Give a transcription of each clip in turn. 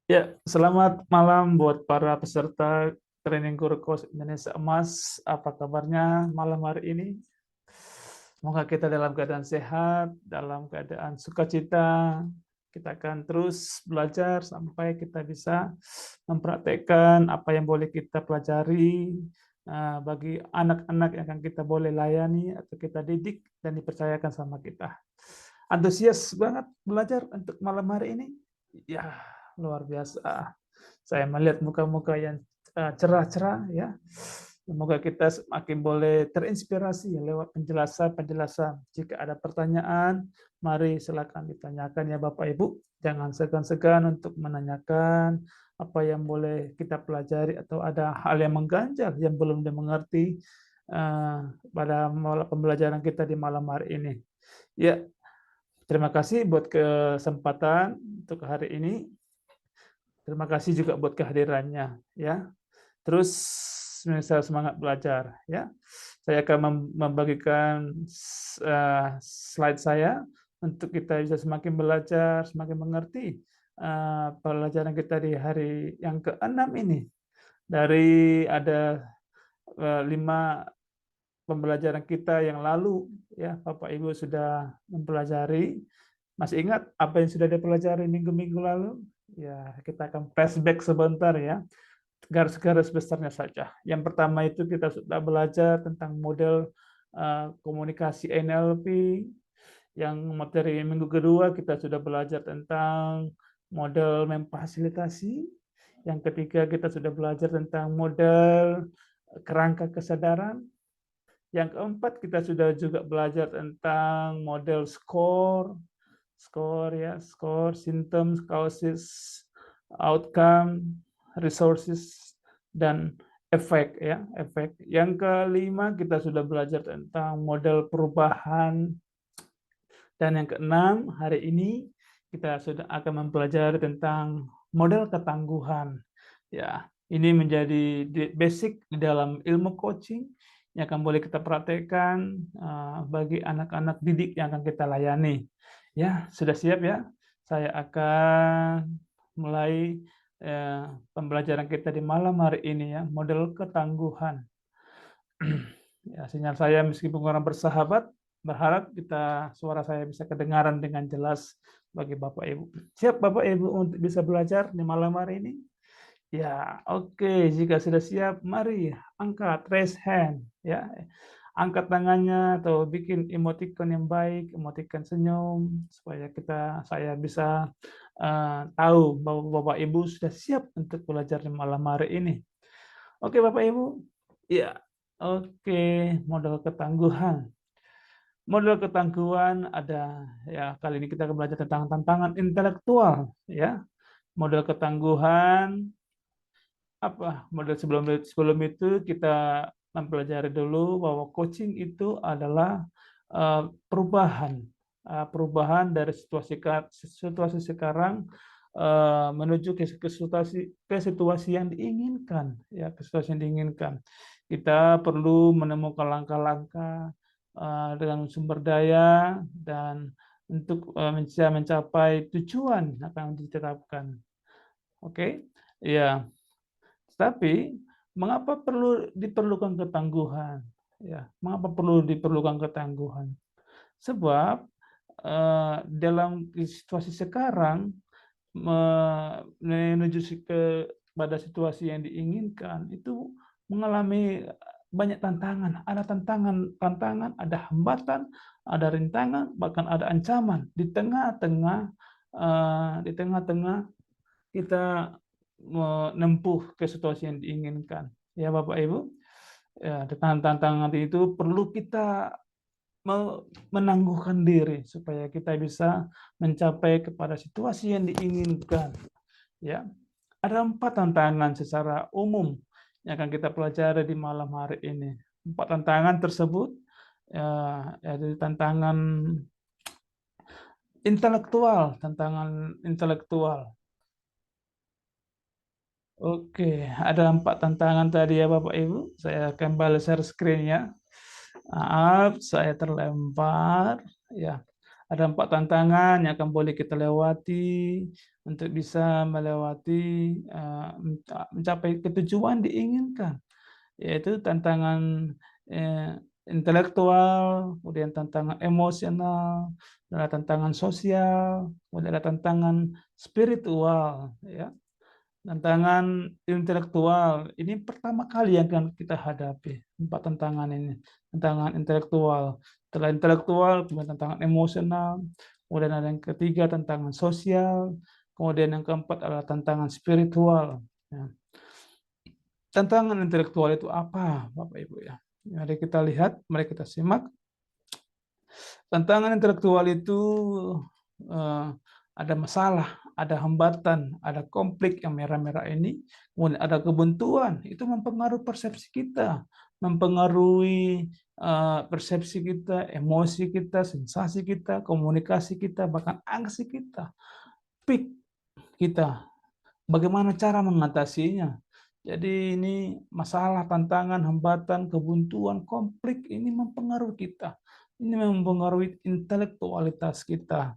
Ya, selamat malam buat para peserta training Guru Coach Indonesia Emas. Apa kabarnya malam hari ini? Semoga kita dalam keadaan sehat, dalam keadaan sukacita. Kita akan terus belajar sampai kita bisa mempraktekkan apa yang boleh kita pelajari bagi anak-anak yang akan kita boleh layani atau kita didik dan dipercayakan sama kita. Antusias banget belajar untuk malam hari ini? Ya, luar biasa. Saya melihat muka-muka yang cerah-cerah ya. Semoga kita semakin boleh terinspirasi lewat penjelasan-penjelasan. Jika ada pertanyaan, mari silakan ditanyakan ya Bapak Ibu. Jangan segan-segan untuk menanyakan apa yang boleh kita pelajari atau ada hal yang mengganjal yang belum dimengerti pada pembelajaran kita di malam hari ini. Ya, terima kasih buat kesempatan untuk hari ini. Terima kasih juga buat kehadirannya ya. Terus misal semangat belajar ya. Saya akan membagikan slide saya untuk kita bisa semakin belajar, semakin mengerti pelajaran kita di hari yang ke-6 ini. Dari ada 5 pembelajaran kita yang lalu ya, Bapak Ibu sudah mempelajari. Masih ingat apa yang sudah dipelajari minggu-minggu lalu? Ya, kita akan flashback sebentar ya, garis-garis besarnya saja. Yang pertama itu kita sudah belajar tentang model komunikasi NLP. Yang materi minggu kedua kita sudah belajar tentang model memfasilitasi. Yang ketiga kita sudah belajar tentang model kerangka kesadaran. Yang keempat kita sudah juga belajar tentang model SCORE, SCORE, symptoms, causes, outcome, resources, dan efek ya, efek. Yang kelima kita sudah belajar tentang model perubahan, dan yang keenam hari ini kita sudah akan mempelajari tentang model ketangguhan. Ya, ini menjadi basic di dalam ilmu coaching yang akan boleh kita praktekkan bagi anak-anak didik yang akan kita layani. Ya, sudah siap ya? Saya akan mulai pembelajaran kita di malam hari ini ya, model ketangguhan. Ya, sinyal saya meskipun kurang bersahabat, berharap suara saya bisa kedengaran dengan jelas bagi Bapak Ibu. Siap Bapak Ibu untuk bisa belajar di malam hari ini? Ya, oke. Jika sudah siap, mari angkat, raise hand, ya. Angkat tangannya atau bikin emoticon yang baik, emoticon senyum, supaya saya bisa tahu bahwa Bapak Ibu sudah siap untuk belajar di malam hari ini. Oke, Bapak Ibu. Ya, oke. Model ketangguhan. Model ketangguhan ada ya, kali ini kita akan belajar tentang tantangan intelektual, ya. Model ketangguhan apa model sebelum itu kita mempelajari dulu bahwa coaching itu adalah perubahan dari situasi sekarang menuju ke situasi yang diinginkan ya, ke situasi yang diinginkan. Kita perlu menemukan langkah-langkah dengan sumber daya dan untuk bisa mencapai tujuan akan ditetapkan. Oke, ya. Tapi mengapa diperlukan ketangguhan? Ya, mengapa perlu diperlukan ketangguhan? Sebab dalam situasi sekarang menuju pada situasi yang diinginkan itu mengalami banyak tantangan. Ada tantangan, ada hambatan, ada rintangan, bahkan ada ancaman di tengah-tengah kita menempuh ke situasi yang diinginkan. Ya Bapak Ibu, ya, dengan tantangan itu perlu kita menangguhkan diri supaya kita bisa mencapai kepada situasi yang diinginkan. Ya, ada 4 tantangan secara umum yang akan kita pelajari di malam hari ini. 4 tantangan tersebut yaitu tantangan intelektual. Oke, ada 4 tantangan tadi ya Bapak Ibu. Saya kembali share screen ya. Maaf, saya terlempar. Ya, Ada 4 tantangan yang akan boleh kita lewati untuk bisa melewati, mencapai ketujuan diinginkan, yaitu tantangan, intelektual, kemudian tantangan emosional, ada tantangan sosial, kemudian ada tantangan spiritual, ya. Tantangan intelektual, ini pertama kali yang akan kita hadapi, 4 tantangan ini. Tantangan intelektual, setelah intelektual, kemudian tantangan emosional, kemudian ada yang ketiga tantangan sosial, kemudian yang keempat adalah tantangan spiritual, ya. Tantangan intelektual itu apa, Bapak Ibu ya? Mari kita lihat, mari kita simak. Tantangan intelektual itu ada masalah, ada hambatan, ada konflik yang merah-merah ini, kemudian ada kebuntuan, itu mempengaruhi persepsi kita, mempengaruhi persepsi kita, emosi kita, sensasi kita, komunikasi kita, bahkan aksi kita, pik kita. Bagaimana cara mengatasinya? Jadi ini masalah, tantangan, hambatan, kebuntuan, konflik ini mempengaruhi kita. Ini mempengaruhi intelektualitas kita.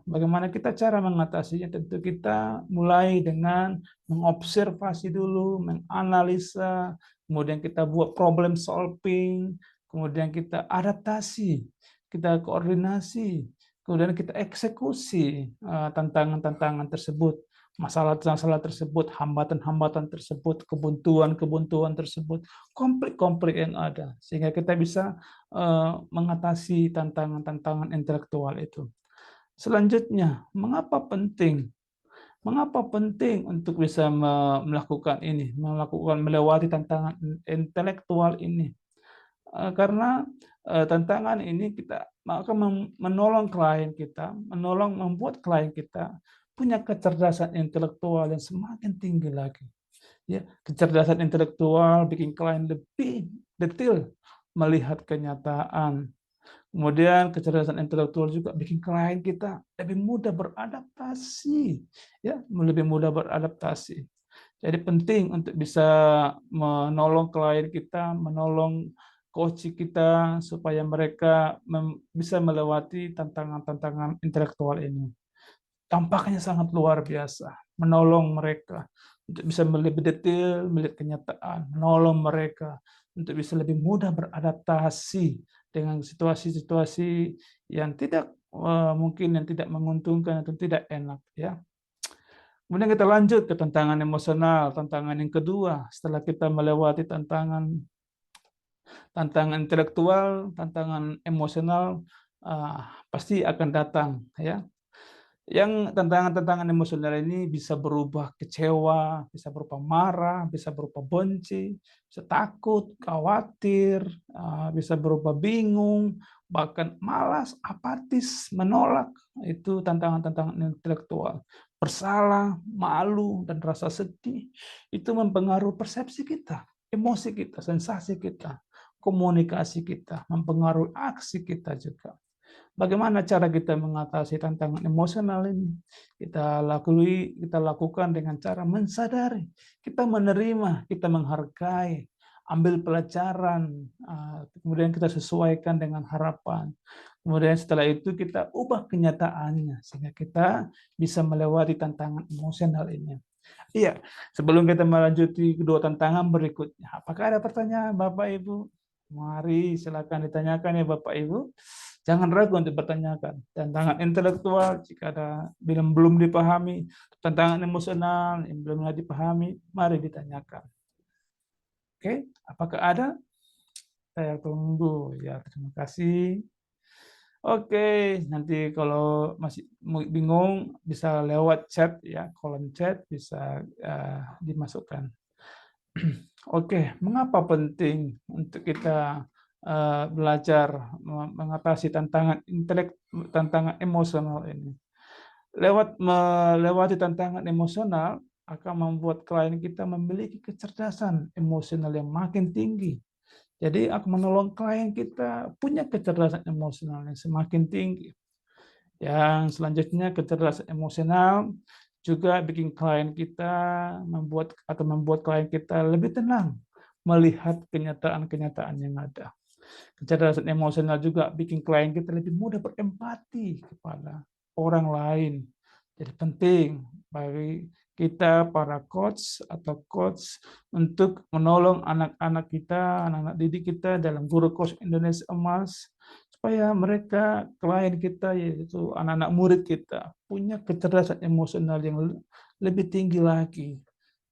Bagaimana kita cara mengatasinya? Tentu kita mulai dengan mengobservasi dulu, menganalisa, kemudian kita buat problem solving, kemudian kita adaptasi, kita koordinasi, kemudian kita eksekusi tantangan-tantangan tersebut, masalah-masalah tersebut, hambatan-hambatan tersebut, kebuntuan-kebuntuan tersebut, konflik-konflik yang ada, sehingga kita bisa mengatasi tantangan-tantangan intelektual itu. Selanjutnya, mengapa penting? Mengapa penting untuk bisa melakukan ini, melewati tantangan intelektual ini? Karena tantangan ini kita akan menolong klien kita, membuat klien kita punya kecerdasan intelektual yang semakin tinggi lagi. Ya, kecerdasan intelektual bikin klien lebih detail melihat kenyataan. Kemudian kecerdasan intelektual juga bikin klien kita lebih mudah beradaptasi, ya, lebih mudah beradaptasi. Jadi penting untuk bisa menolong klien kita, menolong coach kita supaya mereka bisa melewati tantangan-tantangan intelektual ini. Dampaknya sangat luar biasa, menolong mereka untuk bisa lebih detail melihat kenyataan, menolong mereka untuk bisa lebih mudah beradaptasi dengan situasi-situasi yang tidak mungkin yang tidak menguntungkan atau tidak enak, ya. Kemudian kita lanjut ke tantangan emosional, tantangan yang kedua setelah kita melewati tantangan intelektual, tantangan emosional pasti akan datang, ya. Yang tantangan-tantangan emosional ini bisa berubah kecewa, bisa berupa marah, bisa berupa benci, bisa takut, khawatir, bisa berupa bingung, bahkan malas, apatis, menolak. Itu tantangan-tantangan intelektual. Bersalah, malu, dan rasa sedih. Itu mempengaruhi persepsi kita, emosi kita, sensasi kita, komunikasi kita, mempengaruhi aksi kita juga. Bagaimana cara kita mengatasi tantangan emosional ini? Kita lakukan dengan cara mensadari, kita menerima, kita menghargai, ambil pelajaran, kemudian kita sesuaikan dengan harapan. Kemudian setelah itu kita ubah kenyataannya, sehingga kita bisa melewati tantangan emosional ini. Iya, sebelum kita melanjuti kedua tantangan berikutnya, apakah ada pertanyaan Bapak Ibu? Mari silakan ditanyakan ya Bapak Ibu. Jangan ragu untuk bertanyakan. Tantangan intelektual jika ada belum dipahami, tantangan emosional yang belum dipahami, mari ditanyakan. Oke, apakah ada? Saya tunggu ya. Terima kasih. Oke, nanti kalau masih bingung bisa lewat chat ya, kolom chat bisa dimasukkan. Oke, mengapa penting untuk kita belajar mengatasi tantangan emosional ini? Melewati tantangan emosional akan membuat klien kita memiliki kecerdasan emosional yang makin tinggi. Jadi akan menolong klien kita punya kecerdasan emosional yang semakin tinggi. Yang selanjutnya kecerdasan emosional juga bikin klien kita membuat klien kita lebih tenang melihat kenyataan-kenyataan yang ada. Kecerdasan emosional juga bikin klien kita lebih mudah berempati kepada orang lain. Jadi penting bagi kita para coach atau coach untuk menolong anak-anak kita, anak-anak didik kita dalam Guru Coach Indonesia Emas, supaya mereka, klien kita, yaitu anak-anak murid kita, punya kecerdasan emosional yang lebih tinggi lagi.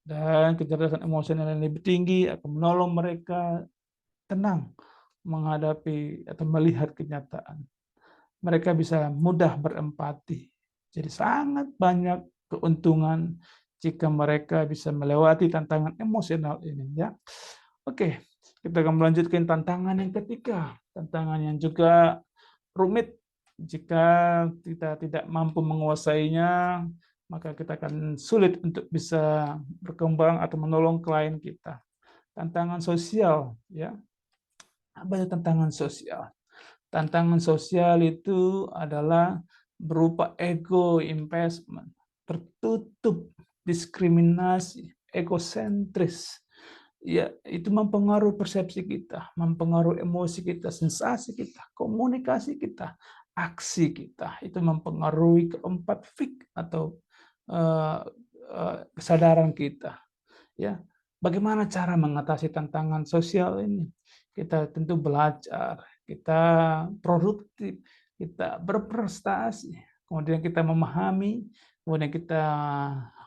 Dan kecerdasan emosional yang lebih tinggi akan menolong mereka tenang menghadapi atau melihat kenyataan. Mereka bisa mudah berempati. Jadi sangat banyak keuntungan jika mereka bisa melewati tantangan emosional ini, ya. Oke, kita akan melanjutkan tantangan yang ketiga. Tantangan yang juga rumit. Jika kita tidak mampu menguasainya, maka kita akan sulit untuk bisa berkembang atau menolong klien kita. Tantangan sosial, ya. Apa itu tantangan sosial? Tantangan sosial itu adalah berupa ego investment, tertutup, diskriminasi, egosentris. Ya, itu mempengaruhi persepsi kita, mempengaruhi emosi kita, sensasi kita, komunikasi kita, aksi kita. Itu mempengaruhi keempat fik atau kesadaran kita. Ya, bagaimana cara mengatasi tantangan sosial ini? Kita tentu belajar, kita produktif, kita berprestasi, kemudian kita memahami, kemudian kita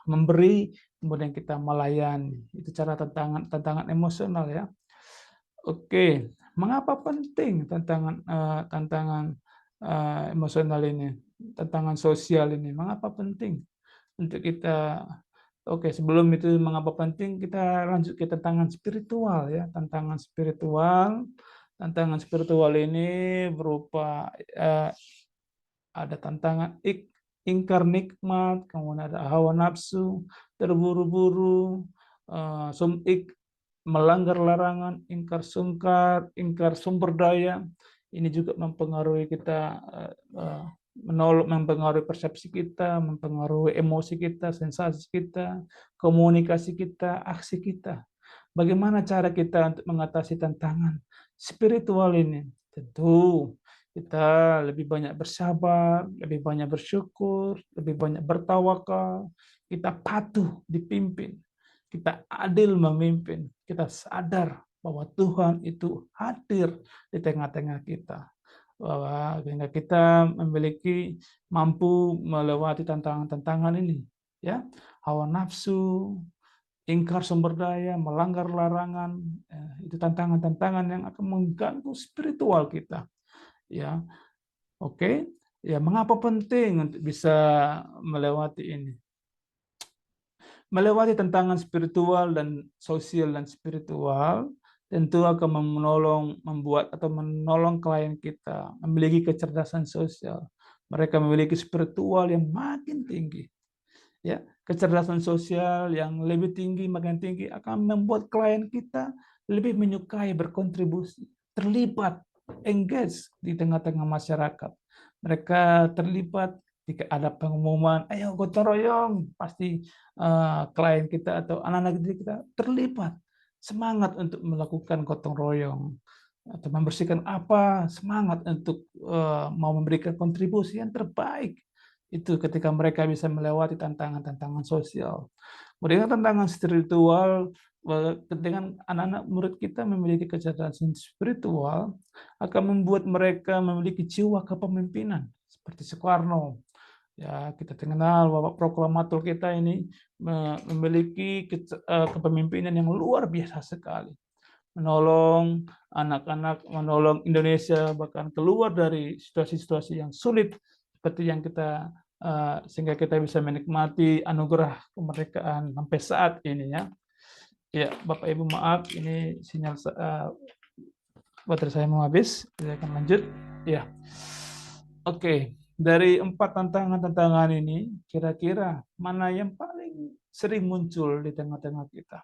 memberi, kemudian kita melayani. Itu cara tantangan emosional, ya. Oke, mengapa penting tantangan emosional ini, tantangan sosial ini? Mengapa penting untuk kita? Oke, sebelum itu mengapa penting, kita lanjut ke tantangan spiritual, ya. Tantangan spiritual ini berupa ada tantangan ingkar nikmat, kemudian ada hawa nafsu, terburu-buru, sum'ik, melanggar larangan, ingkar sumber daya. Ini juga mempengaruhi kita, mempengaruhi persepsi kita, mempengaruhi emosi kita, sensasi kita, komunikasi kita, aksi kita. Bagaimana cara kita untuk mengatasi tantangan spiritual ini? Tentu kita lebih banyak bersabar, lebih banyak bersyukur, lebih banyak bertawakal, kita patuh dipimpin, kita adil memimpin, kita sadar bahwa Tuhan itu hadir di tengah-tengah kita. Bahwa sehingga kita mampu melewati tantangan-tantangan ini, ya. Hawa nafsu, ingkar sumber daya, melanggar larangan, itu tantangan-tantangan yang akan mengganggu spiritual kita, ya. Oke, ya, mengapa penting untuk bisa melewati ini? Melewati tantangan spiritual dan sosial dan spiritual tentu akan membuat atau menolong klien kita memiliki kecerdasan sosial. Mereka memiliki spiritual yang makin tinggi. Ya, kecerdasan sosial yang lebih tinggi, makin tinggi akan membuat klien kita lebih menyukai berkontribusi, terlibat, engage di tengah-tengah masyarakat. Mereka terlibat jika ada pengumuman, ayo gotong royong, pasti klien kita atau anak-anak didik kita terlibat, semangat untuk melakukan gotong royong atau membersihkan apa, semangat untuk mau memberikan kontribusi yang terbaik. Itu ketika mereka bisa melewati tantangan-tantangan sosial. Kemudian tantangan spiritual, dengan anak-anak murid kita memiliki kecerdasan spiritual akan membuat mereka memiliki jiwa kepemimpinan seperti Soekarno. Ya, kita kenal Bapak Proklamator kita ini memiliki kepemimpinan yang luar biasa sekali. Menolong anak-anak, menolong Indonesia bahkan keluar dari situasi-situasi yang sulit seperti yang kita sehingga kita bisa menikmati anugerah kemerdekaan sampai saat ini, ya. Ya, Bapak Ibu maaf, ini sinyal baterai saya mau habis. Saya akan lanjut. Ya, oke. Dari 4 tantangan ini, kira-kira mana yang paling sering muncul di tengah-tengah kita?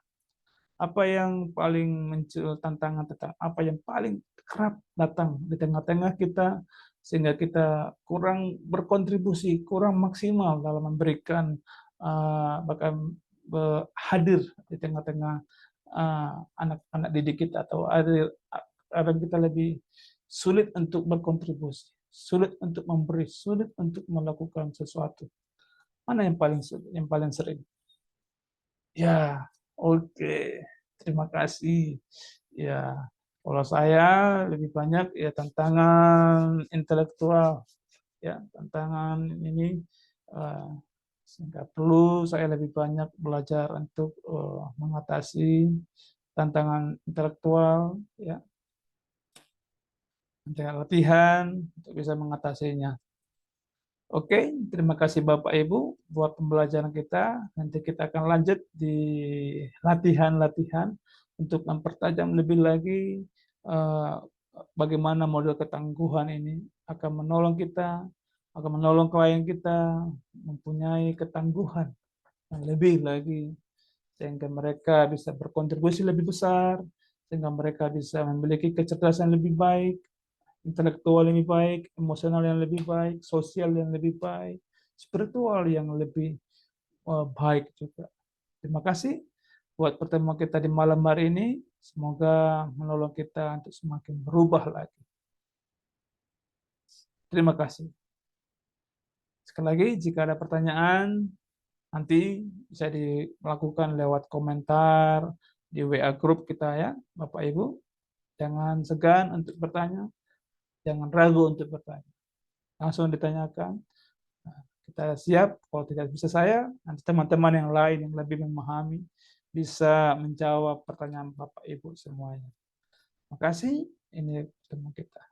Apa yang paling muncul tantangan apa yang paling kerap datang di tengah-tengah kita sehingga kita kurang berkontribusi, kurang maksimal dalam memberikan bahkan hadir di tengah-tengah anak-anak didik kita atau hadir kadang kita lebih sulit untuk berkontribusi, sulit untuk memberi, sulit untuk melakukan sesuatu. Mana yang paling sulit, yang paling sering? Ya, oke. Terima kasih. Ya, kalau saya lebih banyak ya tantangan intelektual, ya tantangan ini eh, sehingga perlu saya lebih banyak belajar untuk mengatasi tantangan intelektual, ya, dengan latihan untuk bisa mengatasinya. Oke, terima kasih Bapak Ibu buat pembelajaran kita. Nanti kita akan lanjut di latihan-latihan untuk mempertajam lebih lagi eh, bagaimana model ketangguhan ini akan menolong kita, akan menolong klien kita mempunyai ketangguhan yang lebih lagi sehingga mereka bisa berkontribusi lebih besar, sehingga mereka bisa memiliki kecerdasan lebih baik, intelektual yang lebih baik, emosional yang lebih baik, sosial yang lebih baik, spiritual yang lebih baik juga. Terima kasih buat pertemuan kita di malam hari ini. Semoga menolong kita untuk semakin berubah lagi. Terima kasih. Sekali lagi, jika ada pertanyaan, nanti bisa dilakukan lewat komentar di WA grup kita ya, Bapak Ibu. Jangan segan untuk bertanya, jangan ragu untuk bertanya. Langsung ditanyakan. Nah, kita siap, kalau tidak bisa saya, nanti teman-teman yang lain yang lebih memahami bisa menjawab pertanyaan Bapak Ibu semuanya. Terima kasih, ini pertemuan kita.